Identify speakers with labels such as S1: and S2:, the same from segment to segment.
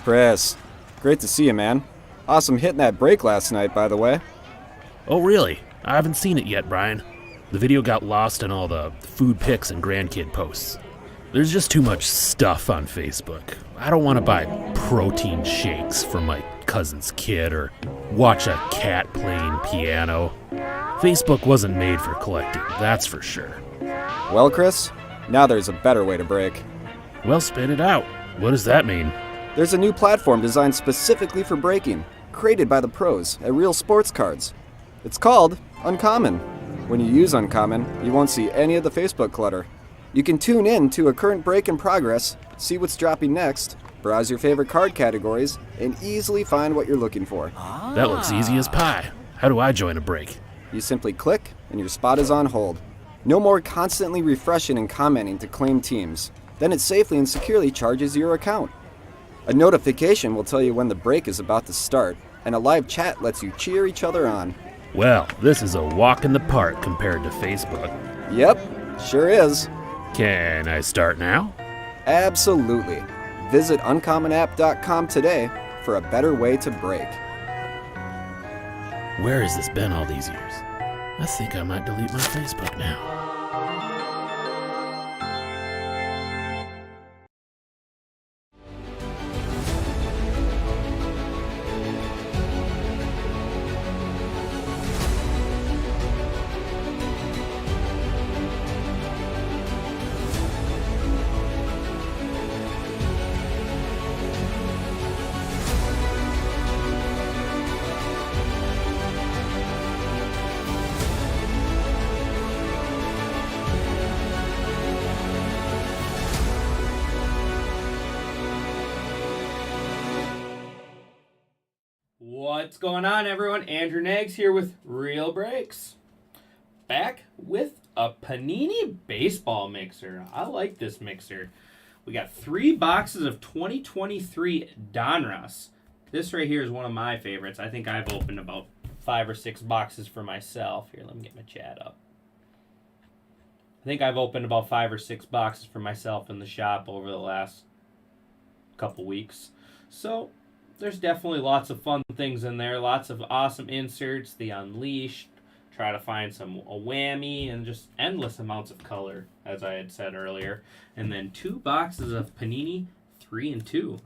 S1: Chris, great to see you, man. Awesome hitting that break last night, by the way.
S2: Oh, really? I haven't seen it yet, Brian. The video got lost in all the food pics and grandkid posts. There's just too much stuff on Facebook. I don't want to buy protein shakes for my cousin's kid or watch a cat playing piano. Facebook wasn't made for collecting, that's for sure.
S1: Well, Chris, now there's a better way to break.
S2: Well, spit it out. What does that mean?
S1: There's a new platform designed specifically for breaking, created by the pros at Real Sports Cards. It's called Uncommon. When you use Uncommon, you won't see any of the Facebook clutter. You can tune in to a current break in progress, see what's dropping next, browse your favorite card categories, and easily find what you're looking for.
S2: That looks easy as pie. How do I join a break?
S1: You simply click, and your spot is on hold. No more constantly refreshing and commenting to claim teams. Then it safely and securely charges your account. A notification will tell you when the break is about to start, and a live chat lets you cheer each other on.
S2: Well, this is a walk in the park compared to Facebook.
S1: Yep, sure is.
S2: Can I start now?
S1: Absolutely. Visit uncommonapp.com today for a better way to break.
S2: Where has this been all these years? I think I might delete my Facebook now.
S3: What's going on, everyone? Andrew Nags here with Real Breaks. Back with a Panini baseball mixer. I like this mixer. We got 3 boxes of 2023 Donruss. This right here is one of my favorites. I think I've opened about 5 or 6 boxes for myself. Here, let me get my chat up. I think I've opened about 5 or 6 boxes for myself in the shop over the last couple weeks. So there's definitely lots of fun things in there. Lots of awesome inserts. The Unleashed. Try to find a whammy and just endless amounts of color, as I had said earlier. And then 2 boxes of Panini 3 and 2,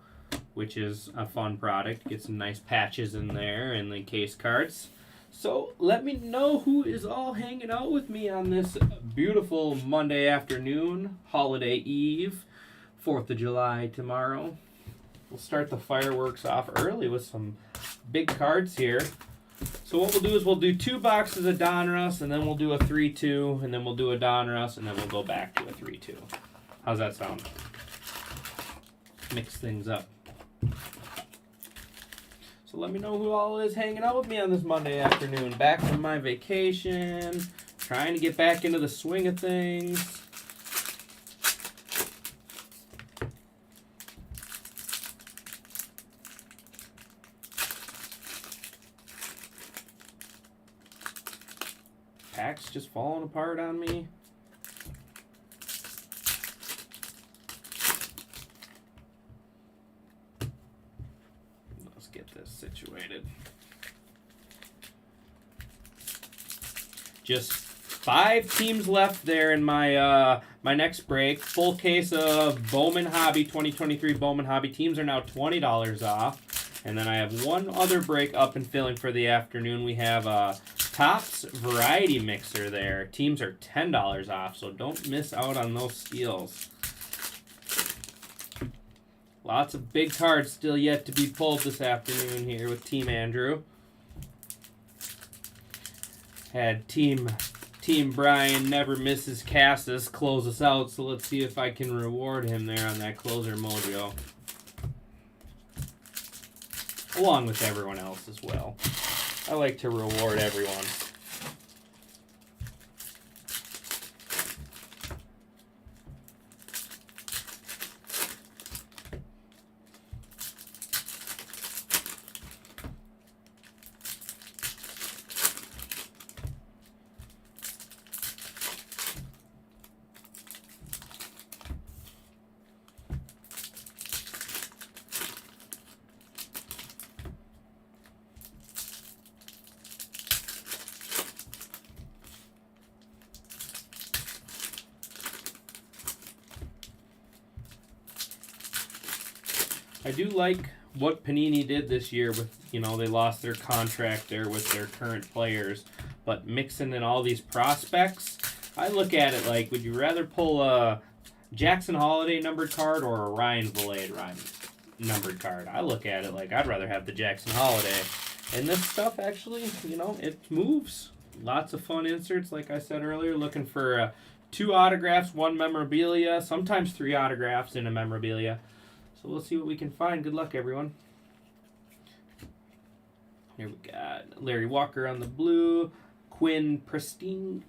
S3: which is a fun product. Get some nice patches in there and the case cards. So let me know who is all hanging out with me on this beautiful Monday afternoon, holiday eve, 4th of July tomorrow. We'll start the fireworks off early with some big cards here. So what we'll do is we'll do 2 boxes of Donruss, and then we'll do a 3-2, and then we'll do a Donruss, and then we'll go back to a 3-2. How's that sound? Mix things up. So let me know who all is hanging out with me on this Monday afternoon. Back from my vacation, trying to get back into the swing of things. Pack's just falling apart on me. Let's get this situated. Just 5 teams left there in my my next break. Full case of Bowman Hobby 2023 Bowman Hobby. Teams are now $20 off. And then I have one other break up and filling for the afternoon. We have Topps Variety Mixer there. Teams are $10 off, so don't miss out on those steals. Lots of big cards still yet to be pulled this afternoon here with Team Andrew. Had Team Brian Never Misses Cassis close us out, so let's see if I can reward him there on that closer mojo. Along with everyone else as well. I like to reward everyone. I do like what Panini did this year with, they lost their contract there with their current players, but mixing in all these prospects, I look at it like, would you rather pull a Jackson Holiday numbered card or a Ryan Valade numbered card? I look at it like I'd rather have the Jackson Holiday. And this stuff actually, it moves. Lots of fun inserts, like I said earlier, looking for 2 autographs, 1 memorabilia, sometimes 3 autographs in a memorabilia. So we'll see what we can find. Good luck, everyone. Here we got Larry Walker on the blue, Quinn Prester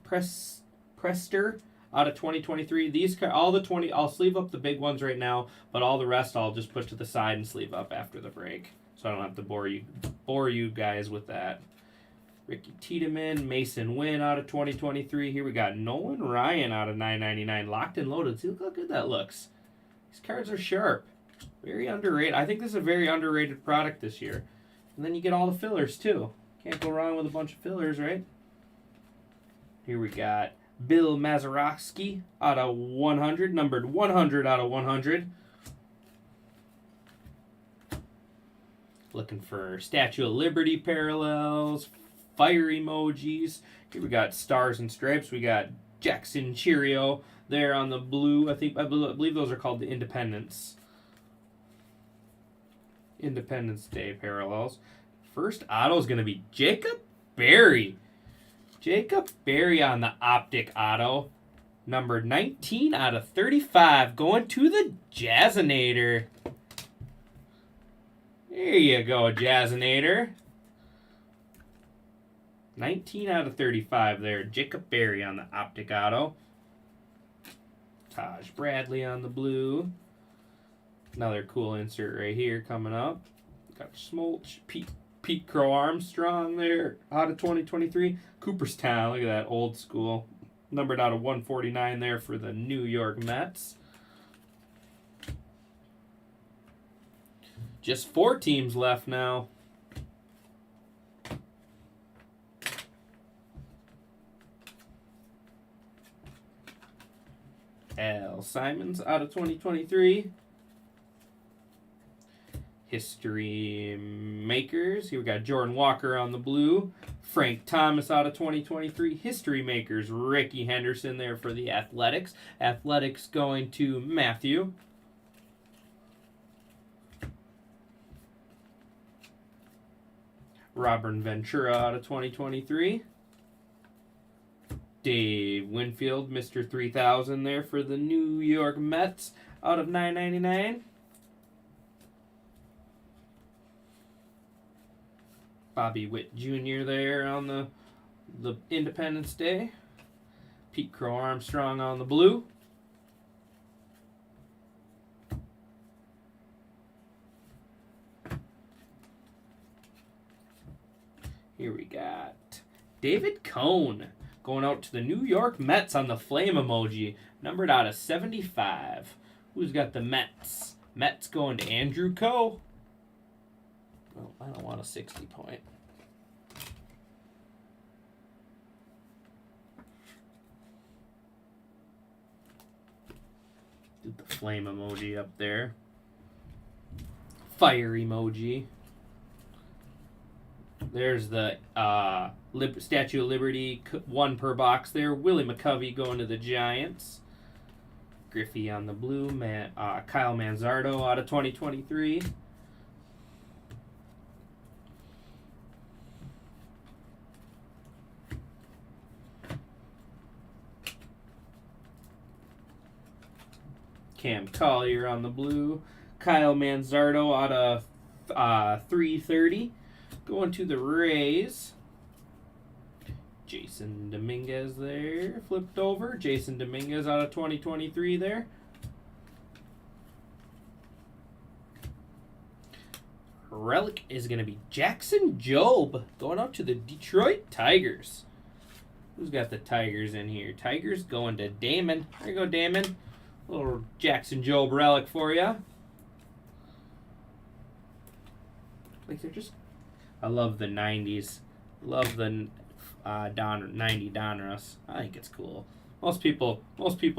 S3: out of 2023. These all the 20. I'll sleeve up the big ones right now, but all the rest I'll just put to the side and sleeve up after the break, so I don't have to bore you guys with that. Ricky Tiedemann, Mason Wynn out of 2023. Here we got Nolan Ryan out of 999, locked and loaded. See, look how good that looks. These cards are sharp. Very underrated. I think this is a very underrated product this year. And then you get all the fillers, too. Can't go wrong with a bunch of fillers, right? Here we got Bill Mazeroski out of 100, numbered 100 out of 100. Looking for Statue of Liberty parallels, fire emojis. Here we got Stars and Stripes. We got Jackson Cheerio there on the blue. I believe those are called the Independence Day parallels. First auto is going to be Jacob Berry. Jacob Berry on the Optic auto. Number 19 out of 35. Going to the Jazzinator. There you go, Jazzinator. 19 out of 35 there. Jacob Berry on the Optic auto. Taj Bradley on the blue. Another cool insert right here coming up. Got Smolch, Pete Crow Armstrong there out of 2023. Cooperstown, look at that old school. Numbered out of 149 there for the New York Mets. Just 4 teams left now. Al Simons out of 2023. History Makers. Here we got Jordan Walker on the blue. Frank Thomas out of 2023. History Makers. Ricky Henderson there for the Athletics. Athletics going to Matthew. Robert Ventura out of 2023. Dave Winfield, Mr. 3000 there for the New York Mets out of 999. Bobby Witt Jr. there on the Independence Day. Pete Crow Armstrong on the blue. Here we got David Cone going out to the New York Mets on the flame emoji, numbered out of 75. Who's got the Mets? Mets going to Andrew Coe. Well, I don't want a 60 point. Did the flame emoji up there. Fire emoji. There's the Statue of Liberty, 1 per box there. Willie McCovey going to the Giants. Griffey on the blue. Kyle Manzardo out of 2023. Cam Collier on the blue. Kyle Manzardo out of 330. Going to the Rays. Jason Dominguez there. Flipped over. Jason Dominguez out of 2023 there. Relic is going to be Jackson Jobe. Going up to the Detroit Tigers. Who's got the Tigers in here? Tigers going to Damon. There you go, Damon. Little Jackson Jobe relic for you. Like they're just... I love the 90s. Love the 90 Donruss. I think it's cool. Most people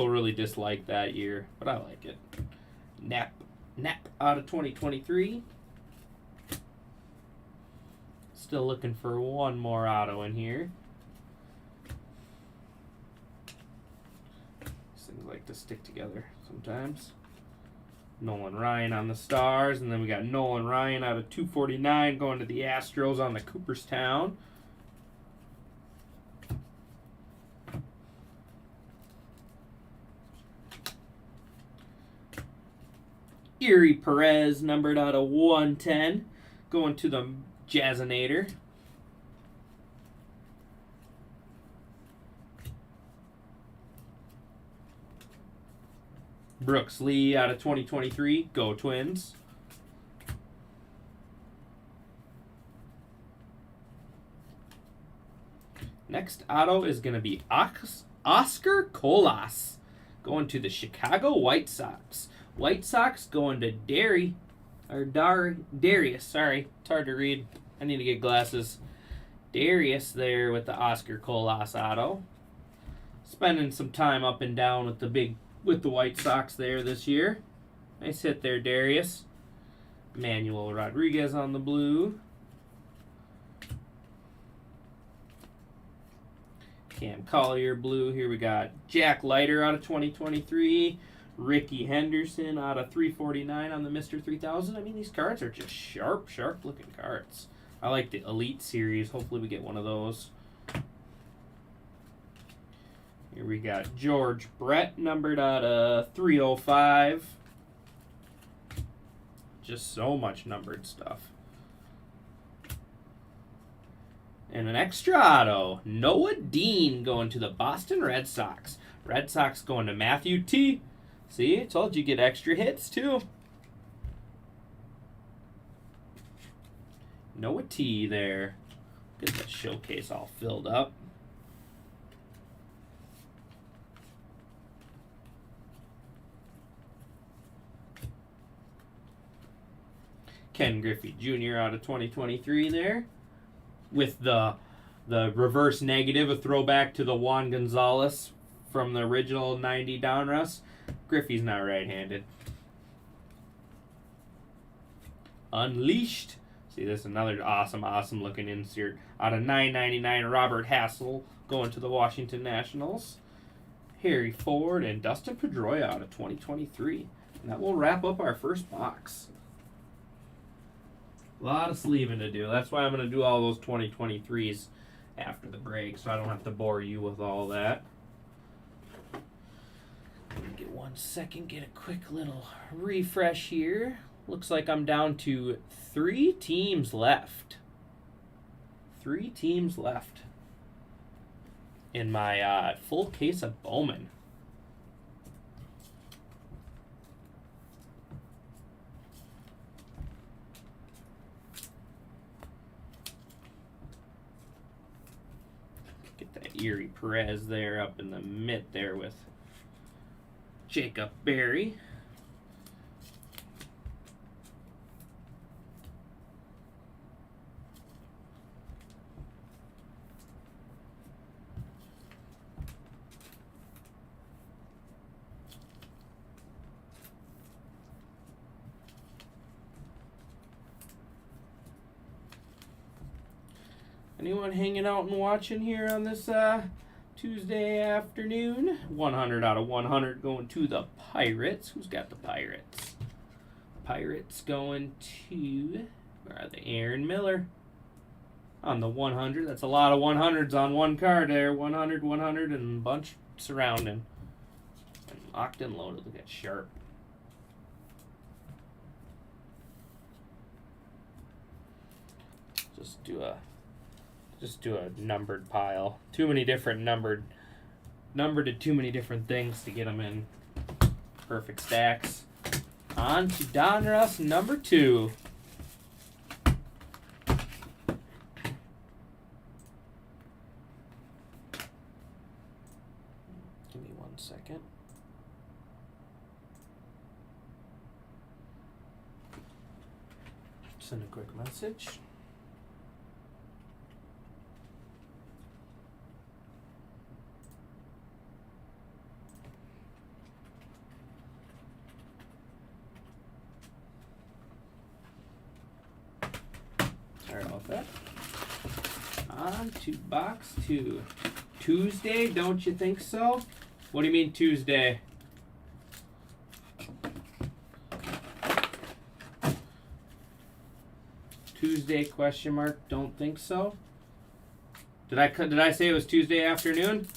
S3: really dislike that year, but I like it. Knapp out of 2023. Still looking for one more auto in here. These things like to stick together sometimes. Nolan Ryan on the Stars, and then we got Nolan Ryan out of 249 going to the Astros on the Cooperstown. Erie Perez, numbered out of 110, going to the Jazzinator. Brooks Lee out of 2023, go Twins. Next auto is going to be Oscar Colas, going to the Chicago White Sox. White Sox going to Darius. Sorry, it's hard to read. I need to get glasses. Darius there with the Oscar Colas auto. Spending some time up and down with the White Sox there this year. Nice hit there, Darius. Manuel Rodriguez on the blue. Cam Collier blue. Here we got Jack Leiter out of 2023. Ricky Henderson out of 349 on the Mr. 3000. I mean, these cards are just sharp looking cards. I like the Elite Series. Hopefully we get one of those. Here we got George Brett, numbered out of 305. Just so much numbered stuff. And an extra auto, Noah Dean going to the Boston Red Sox. Red Sox going to Matthew T. See, I told you get extra hits too. Noah T there. Get that showcase all filled up. Ken Griffey Jr. out of 2023 there. With the reverse negative, a throwback to the Juan Gonzalez from the original 90 Donruss. Griffey's not right-handed. Unleashed. See, this is another awesome looking insert. Out of 9.99, Robert Hassel going to the Washington Nationals. Harry Ford and Dustin Pedroia out of 2023. And that will wrap up our first box. A lot of sleeving to do. That's why I'm going to do all those 2023s after the break, so I don't have to bore you with all that. Get 1 second, get a quick little refresh here. Looks like I'm down to 3 teams left. 3 teams left in my full case of Bowman. Get that Erie Perez there up in the mitt there with Jacob Berry. Anyone hanging out and watching here on this Tuesday afternoon? 100 out of 100 going to the Pirates. Who's got the Pirates? Pirates going to, where are they? Aaron Miller on the 100. That's a lot of 100s on one card there. 100, 100, and a bunch surrounding. And locked and loaded. Look at Sharp. Just do a numbered pile. Too many different numbered to too many different things to get them in perfect stacks. On to Donruss number 2. Give me 1 second. Send a quick message. Okay. On to box 2. Tuesday, don't you think so? What do you mean Tuesday? Tuesday, question mark, don't think so? Did I say it was Tuesday afternoon?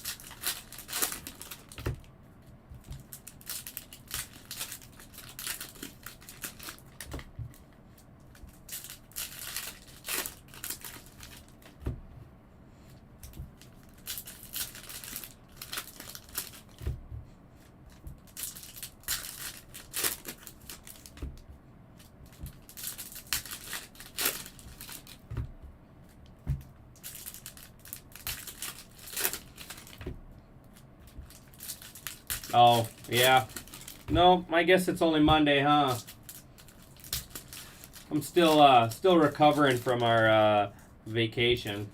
S3: Oh, yeah. No, I guess it's only Monday, huh? I'm still recovering from our vacation.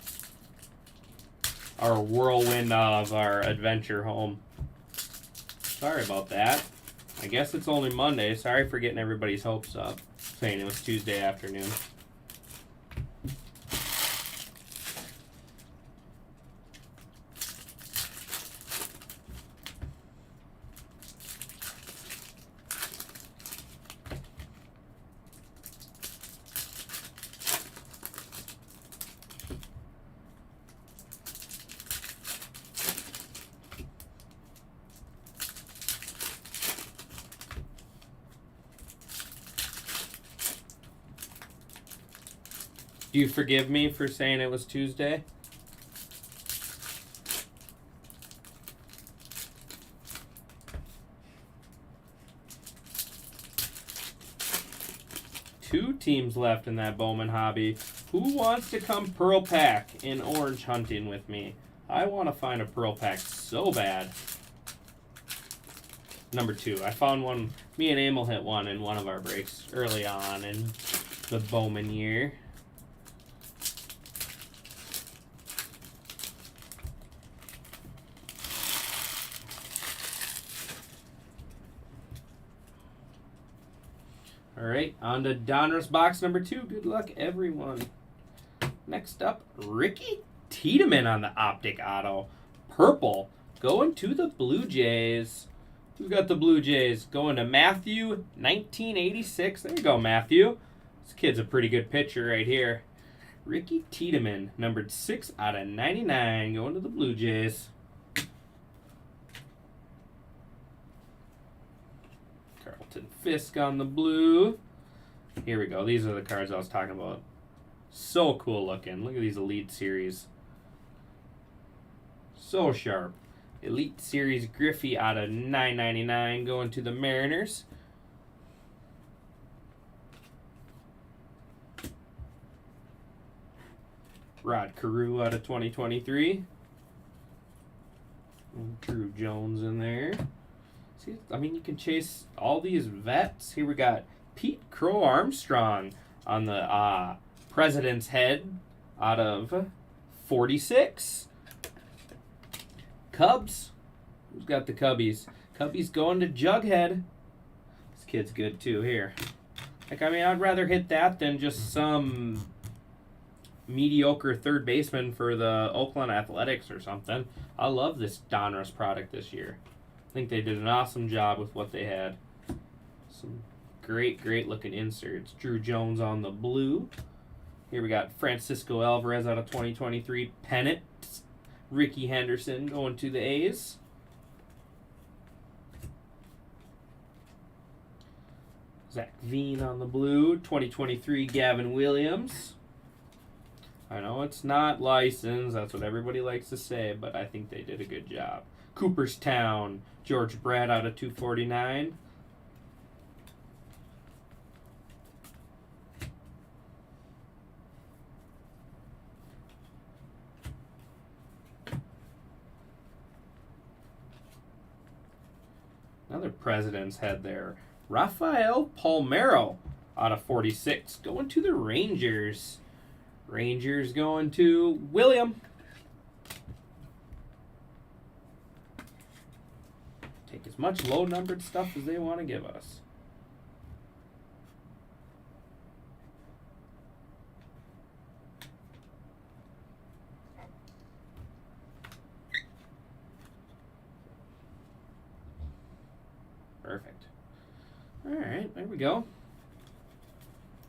S3: Our whirlwind of our adventure home. Sorry about that. I guess it's only Monday. Sorry for getting everybody's hopes up, saying it was Tuesday afternoon. Do you forgive me for saying it was Tuesday? Two teams left in that Bowman hobby. Who wants to come Pearl Pack in orange hunting with me? I want to find a Pearl Pack so bad. Number 2. I found one. Me and Emil hit one in one of our breaks early on in the Bowman year. All right, on to Donruss box number 2. Good luck, everyone. Next up, Ricky Tiedemann on the Optic Auto. Purple, going to the Blue Jays. Who got the Blue Jays? Going to Matthew, 1986. There you go, Matthew. This kid's a pretty good pitcher right here. Ricky Tiedemann, numbered 6 out of 99, going to the Blue Jays. Fisk on the blue. Here we go. These are the cards I was talking about. So cool looking. Look at these Elite Series. So sharp. Elite Series Griffey out of 9.99 going to the Mariners. Rod Carew out of 2023. Drew Jones in there. I mean, you can chase all these vets. Here we got Pete Crow Armstrong on the President's Head out of 46. Cubs. Who's got the Cubbies? Cubbies going to Jughead. This kid's good too here. Like, I mean, I'd rather hit that than just some mediocre third baseman for the Oakland Athletics or something. I love this Donruss product this year. I think they did an awesome job with what they had. Some great looking inserts. Drew Jones on the blue. Here we got Francisco Alvarez out of 2023 pennant. Ricky Henderson going to the A's. Zach Veen on the blue. 2023 Gavin Williams. I know it's not licensed. That's what everybody likes to say, but I think they did a good job. Cooperstown, George Brett out of 249. Another President's Head there. Rafael Palmeiro out of 46. Going to the Rangers. Rangers going to William. Take as much low-numbered stuff as they want to give us. All right, there we go.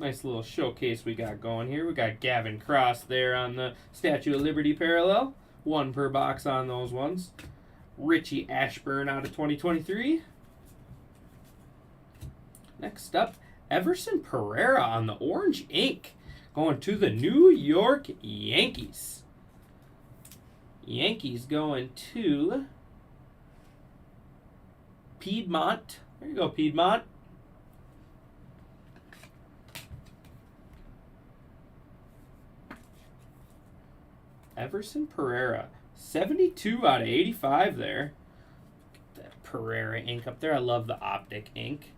S3: Nice little showcase we got going here. We got Gavin Cross there on the Statue of Liberty parallel. 1 per box on those ones. Richie Ashburn out of 2023. Next up, Everson Pereira on the orange ink. Going to the New York Yankees. Yankees going to Piedmont. There you go, Piedmont. Everson Pereira. 72 out of 85 there. Get that Pereira ink up there. I love the optic ink.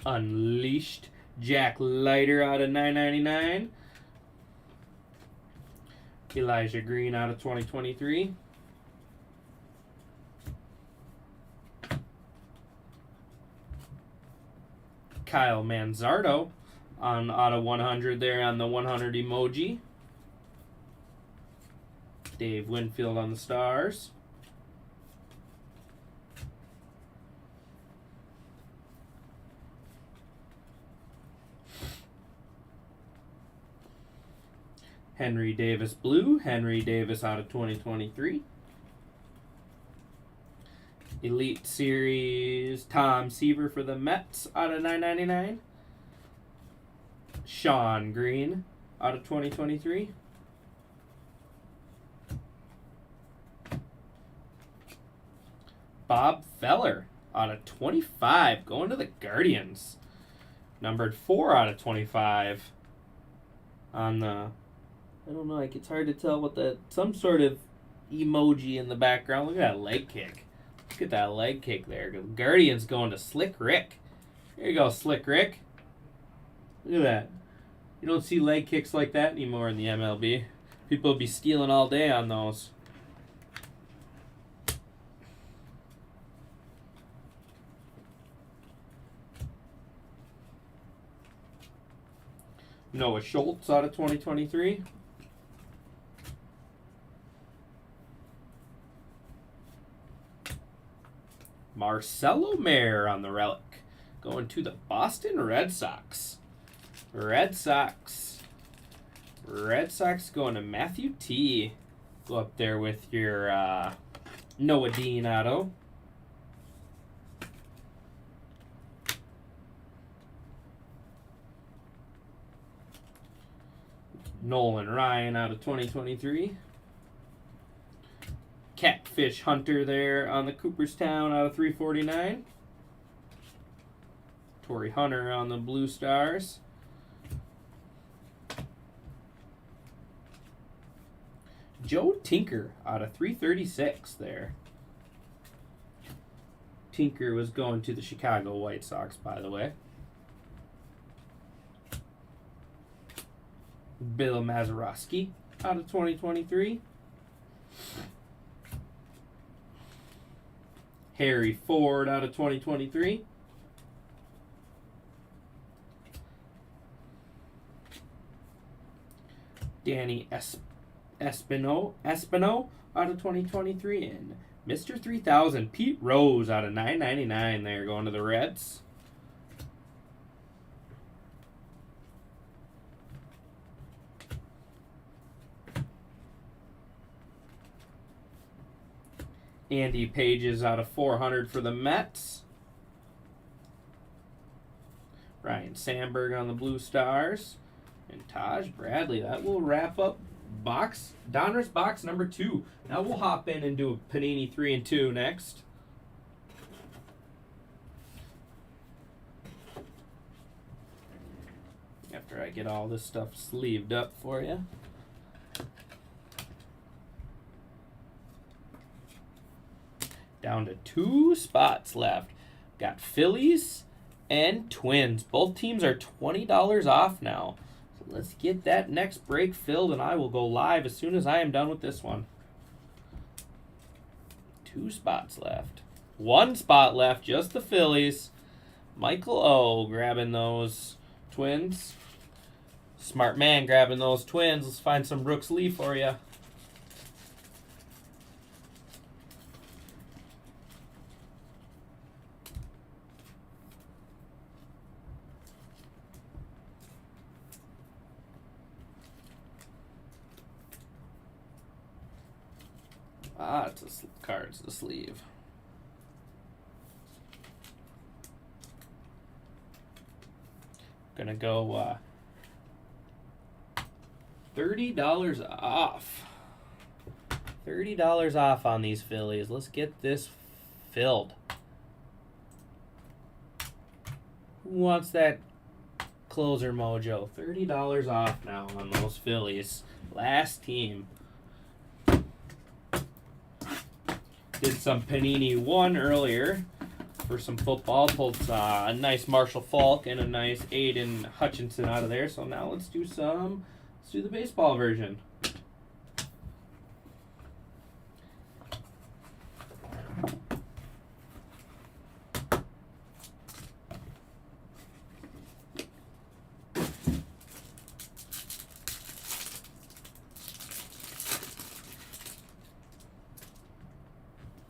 S3: Unleashed. Jack Leiter out of 999. Elijah Green out of 2023. Kyle Manzardo on out of 100 there on the 100 emoji. Dave Winfield on the Stars. Henry Davis blue. Henry Davis out of 2023. Elite Series Tom Seaver for the Mets out of 999. Sean Green out of 2023. Bob Feller out of 25 going to the Guardians. Numbered 4 out of 25 on the, I don't know, like it's hard to tell what the, some sort of emoji in the background. Look at that leg kick. Look at that leg kick there. Guardians going to Slick Rick. There you go, Slick Rick. Look at that. You don't see leg kicks like that anymore in the MLB. People will be stealing all day on those. Noah Schultz out of 2023. Marcelo Mayer on the relic. Going to the Boston Red Sox. Red Sox going to Matthew T. Go up there with your Noah Dean auto. Nolan Ryan out of 2023. Catfish Hunter there on the Cooperstown out of 349. Torrey Hunter on the Blue Stars. Joe Tinker out of 336 there. Tinker was going to the Chicago White Sox, by the way. Bill Mazeroski out of 2023. Harry Ford out of 2023. Danny Espino out of 2023. And Mr. 3000, Pete Rose out of 999 there, going to the Reds. Andy Pages out of 400 for the Mets. Ryan Sandberg on the Blue Stars. And Taj Bradley. That will wrap up Donruss box number 2. Now we'll hop in and do a Panini 3 and 2 next. After I get all this stuff sleeved up for you. Down to 2 spots left. Got Phillies and Twins. Both teams are $20 off now. So let's get that next break filled, and I will go live as soon as I am done with this one. 2 spots left. 1 spot left, just the Phillies. Michael O grabbing those Twins. Smart man grabbing those Twins. Let's find some Brooks Lee for you. It's a cards to sleeve. Gonna go $30 off. $30 off on these Phillies. Let's get this filled. Who wants that closer mojo? $30 off now on those Phillies. Last team. Did some Panini 1 earlier for some football. Pulled a nice Marshall Falk and a nice Aiden Hutchinson out of there. So now let's do the baseball version.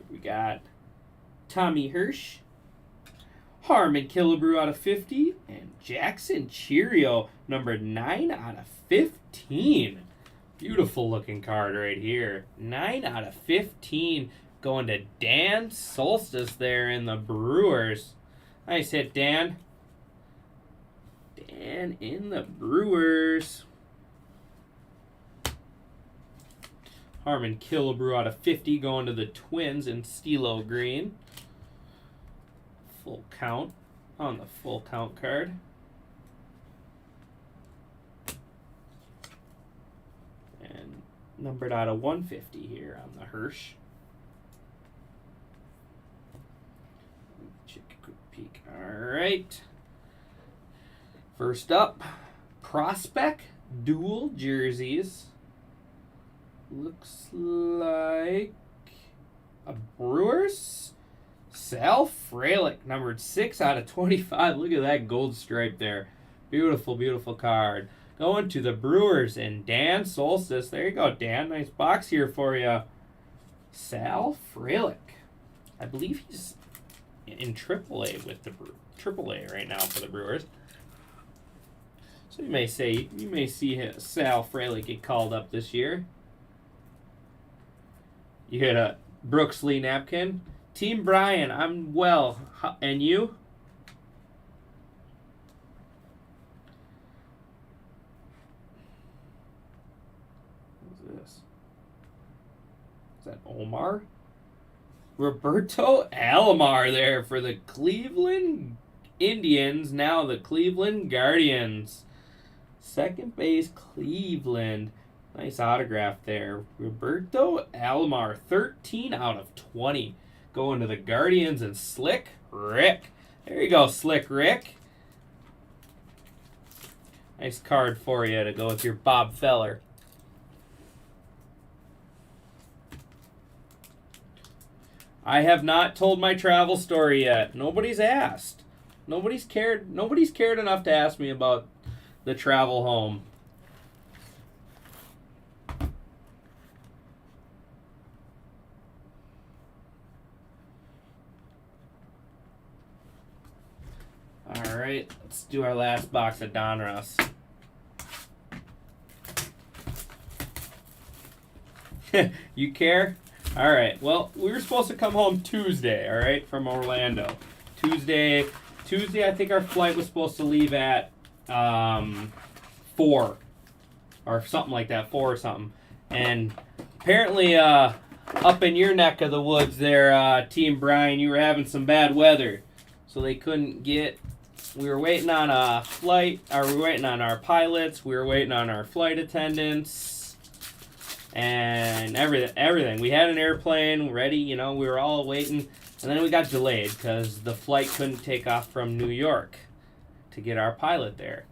S3: We got Tommy Hirsch, Harmon Killebrew out of 50, and Jackson Cheerio, number 9 out of 15. Beautiful looking card right here. 9 out of 15 going to Dan Solstice there in the Brewers. Nice hit, Dan. Dan in the Brewers. Harmon Killebrew out of 50 going to the Twins in Stilo Green. Full count on the full count card. And numbered out of 150 here on the Hirsch. Check a quick peek. All right. First up, Prospect Dual Jerseys. Looks like a Brewers. Sal Frelick, numbered 6 out of 25. Look at that gold stripe there. Beautiful, beautiful card. Going to the Brewers and Dan Solstice. There you go, Dan. Nice box here for you. Sal Frelick. I believe he's in AAA with the AAA right now for the Brewers. So you may see Sal Frelick get called up this year. You get a Brooks Lee napkin. Team Brian, I'm well. And you? What's this? Is that Omar? Roberto Alomar there for the Cleveland Indians, now the Cleveland Guardians. Second base, Cleveland. Nice autograph there. Roberto Alomar, 13 out of 20. Going to the Guardians and Slick Rick. There you go, Slick Rick. Nice card for you to go with your Bob Feller. I have not told my travel story yet. Nobody's asked. Nobody's cared enough to ask me about the travel home. All right, let's do our last box of Donruss. You care? All right. Well, we were supposed to come home Tuesday, all right, from Orlando. Tuesday, I think our flight was supposed to leave at 4 or something like that, 4 or something. And apparently up in your neck of the woods there, Team Brian, you were having some bad weather. So they couldn't get... We were waiting on a flight, or we were waiting on our pilots, we were waiting on our flight attendants, and everything. We had an airplane ready, we were all waiting, and then we got delayed because the flight couldn't take off from New York to get our pilot there.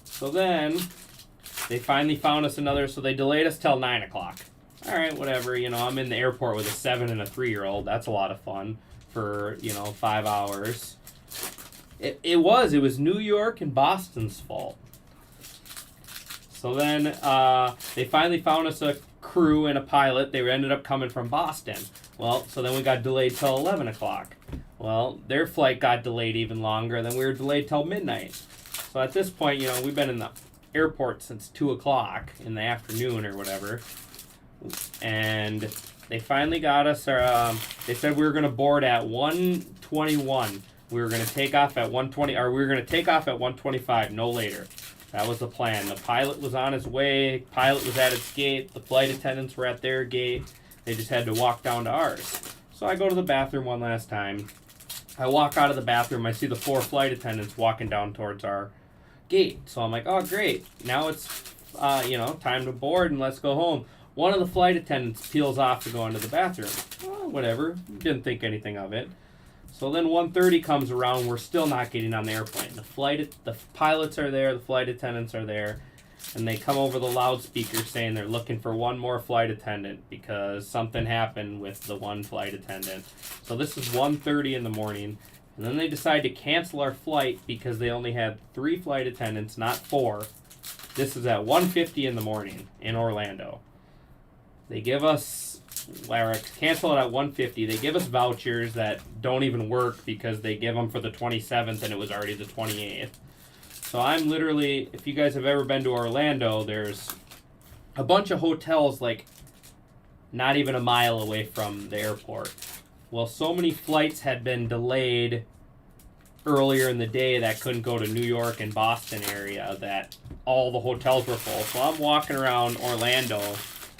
S3: So then they finally found us so they delayed us till 9 o'clock. All right, whatever, I'm in the airport with a 7 and a 3-year-old. That's a lot of fun for, 5 hours. It was New York and Boston's fault. So then they finally found us a crew and a pilot. They ended up coming from Boston. Well, so then we got delayed till 11 o'clock. Well, their flight got delayed even longer. Then we were delayed till midnight. So at this point, we've been in the airport since 2 o'clock in the afternoon or whatever. And they finally got us. They said we were going to board at 1:21. We were going to take off at 1:20, or we were going to take off at 1:25, no later. That was the plan. The pilot was on his way. Pilot was at its gate. The flight attendants were at their gate. They just had to walk down to ours. So I go to the bathroom one last time. I walk out of the bathroom. I see the 4 flight attendants walking down towards our gate. So I'm like, oh, great. Now it's, time to board and let's go home. One of the flight attendants peels off to go into the bathroom. Oh, whatever. Didn't think anything of it. So then 1:30 comes around. We're still not getting on the airplane. The pilots are there. The flight attendants are there. And they come over the loudspeaker saying they're looking for one more flight attendant because something happened with the one flight attendant. So this is 1:30 in the morning. And then they decide to cancel our flight because they only had 3 flight attendants, not 4. This is at 1:50 in the morning in Orlando. They give us, cancel it at 1:50. They give us vouchers that don't even work because they give them for the 27th and it was already the 28th. So I'm literally, if you guys have ever been to Orlando, there's a bunch of hotels like not even a mile away from the airport. Well, so many flights had been delayed earlier in the day that couldn't go to New York and Boston area that all the hotels were full. So I'm walking around Orlando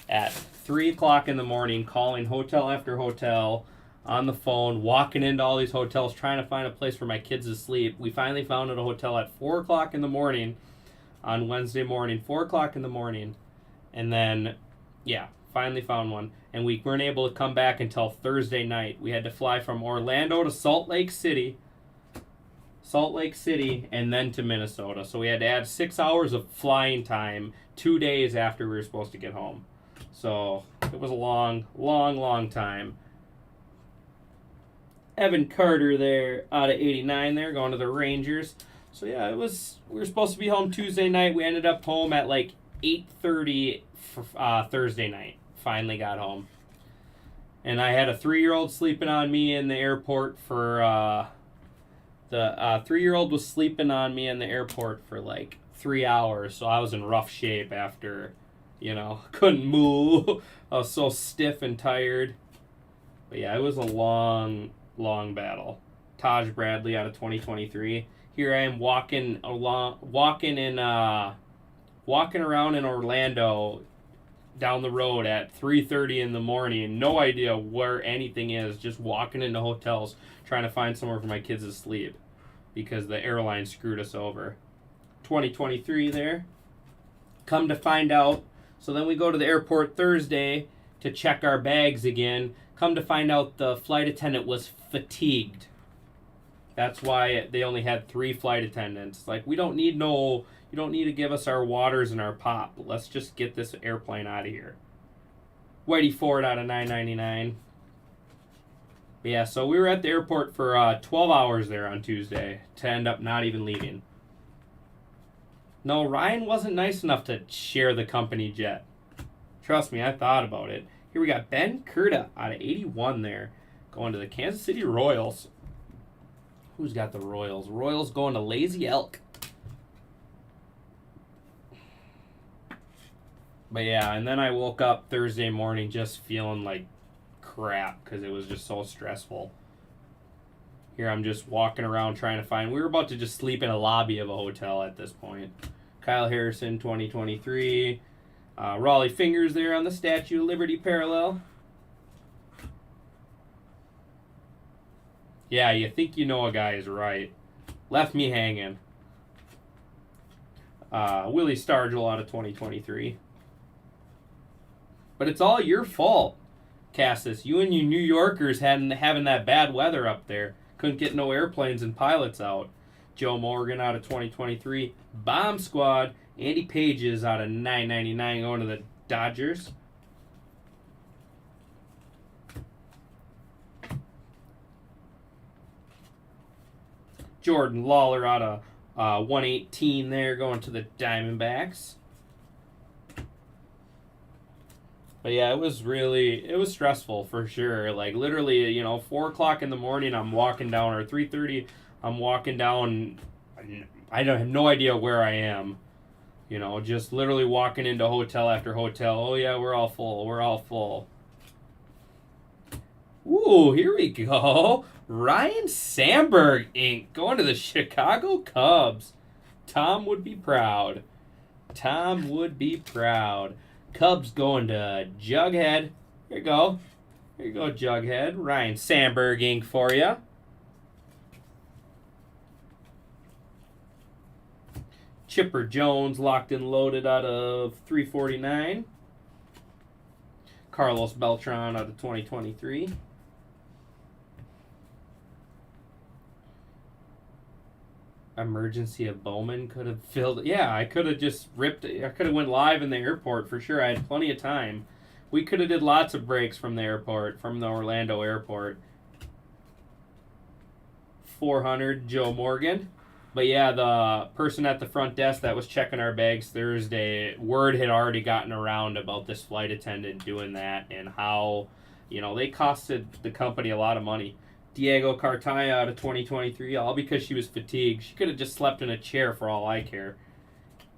S3: at 3 o'clock in the morning, calling hotel after hotel on the phone, walking into all these hotels, trying to find a place for my kids to sleep. We finally found a hotel at 4 o'clock in the morning on Wednesday morning, 4 o'clock in the morning. And then, finally found one. And we weren't able to come back until Thursday night. We had to fly from Orlando to Salt Lake City, and then to Minnesota. So we had to add 6 hours of flying time 2 days after we were supposed to get home. So it was a long time. Evan Carter there out of 89 there going to the Rangers. So we were supposed to be home Tuesday night. We ended up home at like 8:30 for Thursday night. Finally got home. And I had a 3-year-old sleeping on me in the airport for the 3-year-old was sleeping on me in the airport for like 3 hours. So I was in rough shape after, couldn't move. I was so stiff and tired. But it was a long battle. Taj Bradley out of 2023. Here I am walking around in Orlando down the road at 3:30 in the morning. No idea where anything is. Just walking into hotels trying to find somewhere for my kids to sleep because the airline screwed us over. 2023 there. Come to find out. So then we go to the airport Thursday to check our bags again. Come to find out the flight attendant was fatigued. That's why they only had 3 flight attendants. Like, you don't need to give us our waters and our pop. Let's just get this airplane out of here. Whitey Ford out of 999. So we were at the airport for 12 hours there on Tuesday to end up not even leaving. No, Ryan wasn't nice enough to share the company jet. Trust me, I thought about it. Here we got Ben Kurta out of 81 there, going to the Kansas City Royals. Who's got the Royals? Royals going to Lazy Elk. But and then I woke up Thursday morning just feeling like crap because it was just so stressful. Here I'm just walking around trying to find. We were about to just sleep in a lobby of a hotel at this point. Kyle Harrison, 2023. Raleigh Fingers there on the Statue of Liberty parallel. Yeah, you think you know a guy is right. Left me hanging. Willie Stargell out of 2023. But it's all your fault, Cassis. You and you New Yorkers having that bad weather up there. Couldn't get no airplanes and pilots out. Joe Morgan out of 2023. Bomb Squad. Andy Pages out of 999 going to the Dodgers. Jordan Lawler out of 118 there going to the Diamondbacks. But yeah, it was stressful for sure. Like literally, 4 o'clock in the morning, I'm walking down, or 3:30, I'm walking down. I don't have no idea where I am. Just literally walking into hotel after hotel. Oh yeah, we're all full. We're all full. Ooh, here we go. Ryan Sandberg Inc. going to the Chicago Cubs. Tom would be proud. Tom would be proud. Cubs going to Jughead. Here you go. Here you go, Jughead. Ryan Sandberg Inc. for you. Chipper Jones locked and loaded out of 349. Carlos Beltran out of 2023. Emergency of Bowman could have filled. Yeah, I could have just ripped it. I could have went live in the airport for sure. I had plenty of time. We could have did lots of breaks from the airport, from the Orlando airport. 400 Joe Morgan. But yeah, the person at the front desk that was checking our bags Thursday, word had already gotten around about this flight attendant doing that and how, they costed the company a lot of money. Diego Cartaya out of 2023, all because she was fatigued. She could have just slept in a chair for all I care.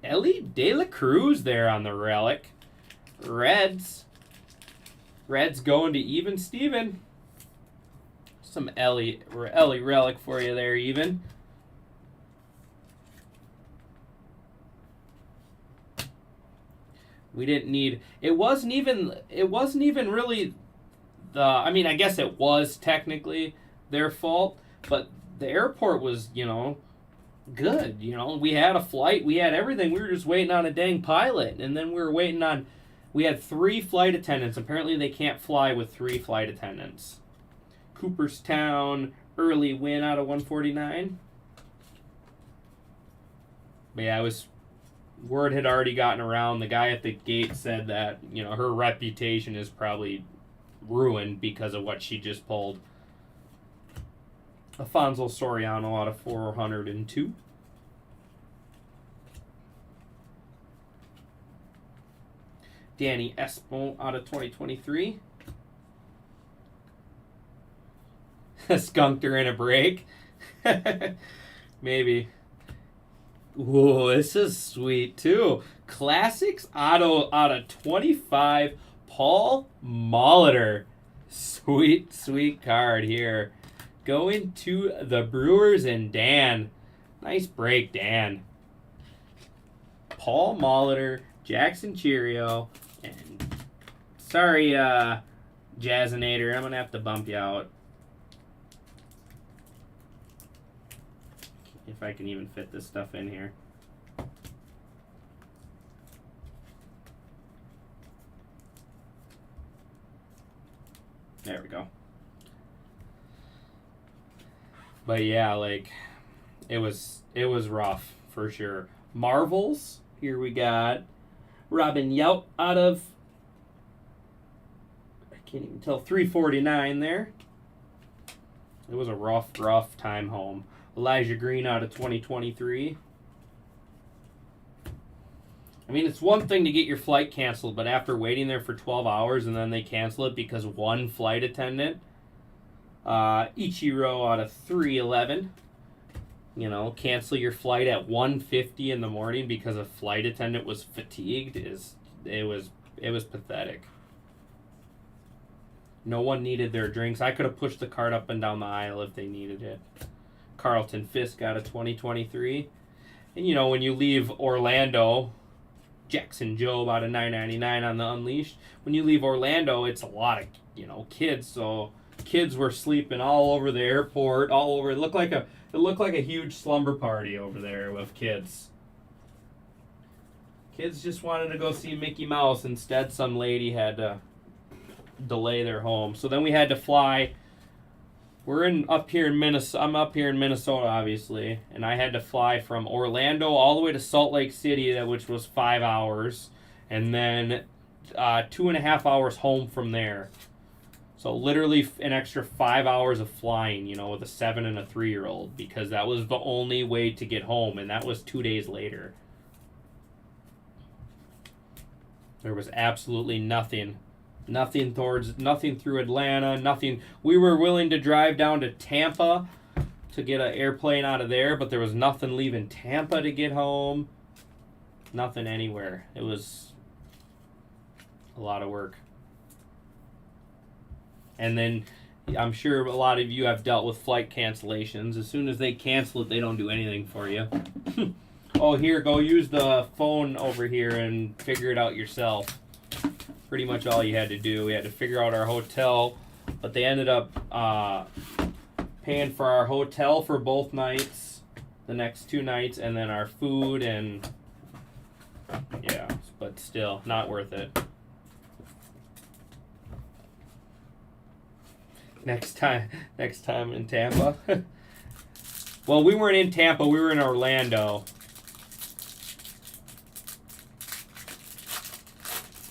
S3: Ellie De La Cruz there on the relic. Reds going to Even Steven. Some Ellie relic for you there, Even. We didn't need. It wasn't even really the. I mean, I guess it was technically their fault, but the airport was, good. We had a flight, we had everything. We were just waiting on a dang pilot, and then we had 3 flight attendants. Apparently, they can't fly with 3 flight attendants. Cooperstown early win out of 149. But yeah, word had already gotten around. The guy at the gate said that, her reputation is probably ruined because of what she just pulled. Alfonso Soriano out of 402. Danny Espon out of 2023. Skunked her in a break. Maybe. Ooh, this is sweet too. Classics auto out of 25. Paul Molitor. Sweet, sweet card here. Going to the Brewers and Dan. Nice break, Dan. Paul Molitor, Jackson Cheerio, and sorry, Jazzinator, I'm going to have to bump you out. If I can even fit this stuff in here. There we go. But yeah, it was rough for sure. Marvels, here we got Robin Yount out of, I can't even tell, 349 there. It was a rough time home. Elijah Green out of 2023. I mean, it's one thing to get your flight canceled, but after waiting there for 12 hours and then they cancel it because one flight attendant, Ichiro out of 311. Cancel your flight at 1:50 in the morning because a flight attendant was fatigued. It was pathetic. No one needed their drinks. I could have pushed the cart up and down the aisle if they needed it. Carlton Fisk out of 2023. And when you leave Orlando, Jackson Jobe out of 999 on the Unleashed. When you leave Orlando, it's a lot of kids. So kids were sleeping all over the airport, all over. It looked like a huge slumber party over there with kids. Kids just wanted to go see Mickey Mouse. Instead, some lady had to delay their home. So then we had to fly. I'm up here in Minnesota, obviously, and I had to fly from Orlando all the way to Salt Lake City, which was 5 hours, and then 2.5 hours home from there. So literally an extra 5 hours of flying, with a 7 and a 3-year-old, because that was the only way to get home, and that was 2 days later. There was absolutely nothing Nothing through Atlanta. Nothing. We were willing to drive down to Tampa to get an airplane out of there, but there was nothing leaving Tampa to get home. Nothing anywhere. It was a lot of work. And then I'm sure a lot of you have dealt with flight cancellations. As soon as they cancel it, they don't do anything for you. Oh, here, go use the phone over here and figure it out yourself. Pretty much all you had to do. We had to figure out our hotel, but they ended up paying for our hotel for both nights, the next 2 nights, and then our food, and yeah, but still not worth it. Next time in Tampa. Well, we weren't in Tampa, we were in Orlando.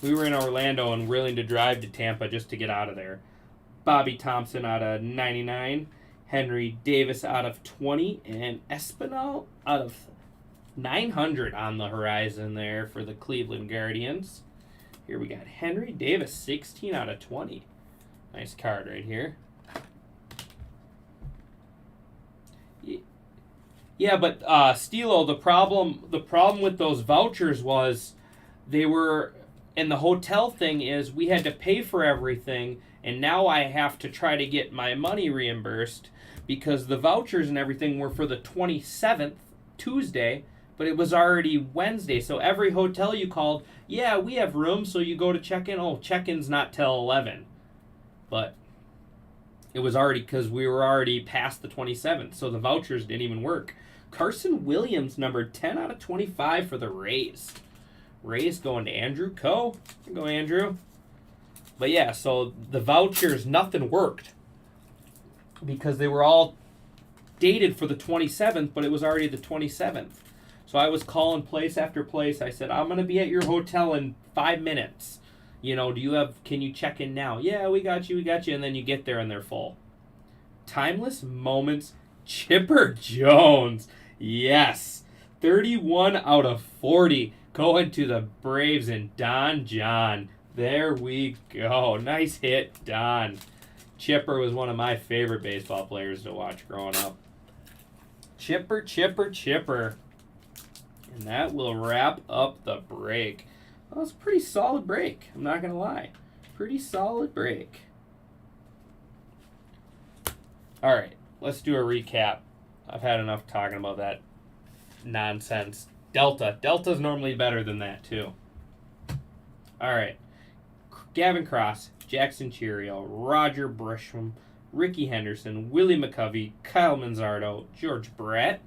S3: We were in Orlando and willing to drive to Tampa just to get out of there. Bobby Thompson out of 99, Henry Davis out of 20, and Espinal out of 900 on the horizon there for the Cleveland Guardians. Here we got Henry Davis, 16 out of 20. Nice card right here. Yeah, but Stilo, the problem with those vouchers was they were, and the hotel thing is we had to pay for everything, and now I have to try to get my money reimbursed because the vouchers and everything were for the 27th, Tuesday, but it was already Wednesday. So every hotel you called, yeah, we have room, so you go to check-in. Oh, check-in's not till 11. But it was already, because we were already past the 27th, so the vouchers didn't even work. Carson Williams, number 10 out of 25 for the Rays. Rays going to Andrew Coe. Go, Andrew. But yeah, so the vouchers, nothing worked because they were all dated for the 27th, but it was already the 27th. So I was calling place after place. I said, I'm going to be at your hotel in 5 minutes. You know, can you check in now? Yeah, we got you. And then you get there and they're full. Timeless Moments, Chipper Jones. Yes. 31 out of 40 going to the Braves and Don John. There we go. Nice hit, Don. Chipper was one of my favorite baseball players to watch growing up. Chipper. And that will wrap up the break. Well, it's a pretty solid break. I'm not going to lie. Pretty solid break. All right, let's do a recap. I've had enough talking about that nonsense. Delta's normally better than that, too. All right. Gavin Cross, Jackson Cheerio, Roger Brisham, Ricky Henderson, Willie McCovey, Kyle Manzardo, George Brett.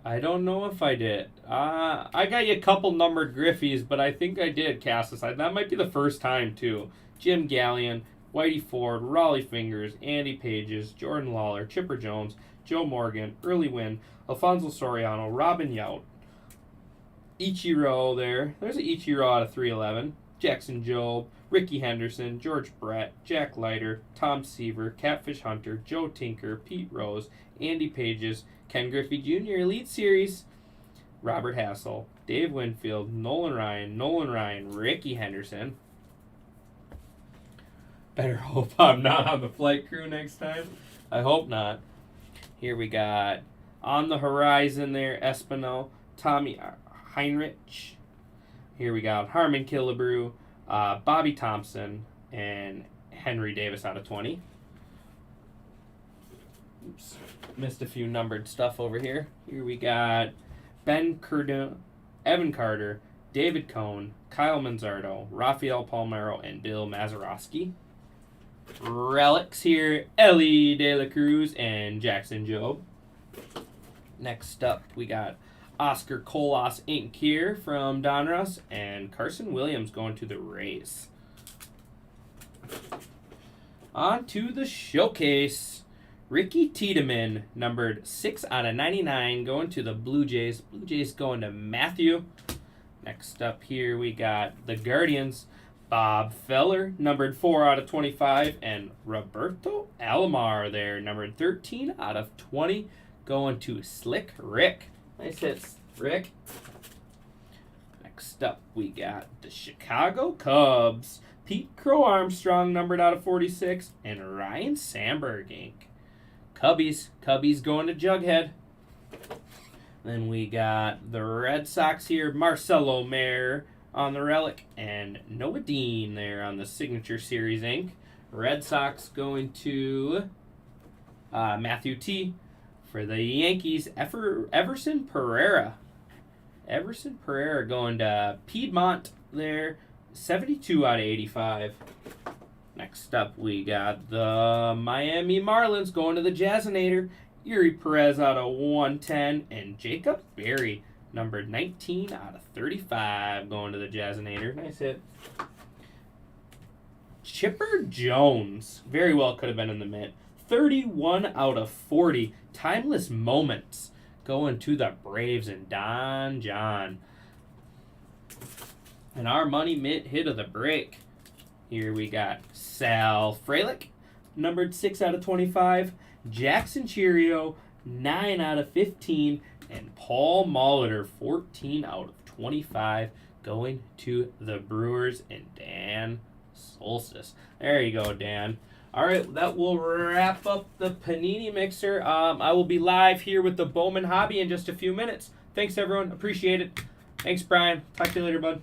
S3: I don't know if I did. I got you a couple numbered Griffies, but I think I did, Cassis. That might be the first time, too. Jim Gallion, Whitey Ford, Raleigh Fingers, Andy Pages, Jordan Lawler, Chipper Jones, Joe Morgan, Early Win, Alfonso Soriano, Robin Yount, Ichiro there. There's an Ichiro out of 311. Jackson Jobe, Ricky Henderson, George Brett, Jack Leiter, Tom Seaver, Catfish Hunter, Joe Tinker, Pete Rose, Andy Pages, Ken Griffey Jr. Elite Series, Robert Hassel, Dave Winfield, Nolan Ryan, Ricky Henderson. Better hope I'm not on the flight crew next time. I hope not. Here we got on the horizon there, Espinal, Tommy Heinrich. Here we got Harmon Killebrew, Bobby Thompson, and Henry Davis out of 20. Oops. Missed a few numbered stuff over here. Here we got Ben Curdon, Evan Carter, David Cohn, Kyle Manzardo, Rafael Palmeiro, and Bill Mazeroski. Relics here, Ellie De La Cruz and Jackson Jobe. Next up, we got Oscar Colas Inc. here from Donruss, and Carson Williams going to the Rays. On to the showcase. Ricky Tiedemann, numbered 6 out of 99, going to the Blue Jays. Blue Jays going to Matthew. Next up here, we got the Guardians. Bob Feller, numbered 4 out of 25, and Roberto Alomar there, numbered 13 out of 20, going to Slick Rick. Nice hits, Rick. Next up, we got the Chicago Cubs. Pete Crow Armstrong, numbered out of 46, and Ryan Sandberg, ink. Cubbies going to Jughead. Then we got the Red Sox here. Marcelo Mayer on the relic, and Noah Dean there on the Signature Series ink. Red Sox going to Matthew T. For the Yankees, Everson Pereira. Everson Pereira going to Piedmont there. 72 out of 85. Next up, we got the Miami Marlins going to the Jazzinator. Yuri Perez out of 110. And Jacob Berry, numbered 19 out of 35, going to the Jazzinator. Nice hit. Chipper Jones. Very well could have been in the mint. 31 out of 40. Timeless moments going to the Braves and Don John. And our money mint hit of the break. Here we got Sal Frelick, numbered 6 out of 25. Jackson Cheerio, 9 out of 15. And Paul Molitor, 14 out of 25, going to the Brewers and Dan Solstice. There you go, Dan. All right, that will wrap up the Panini Mixer. I will be live here with the Bowman Hobby in just a few minutes. Thanks, everyone. Appreciate it. Thanks, Brian. Talk to you later, bud.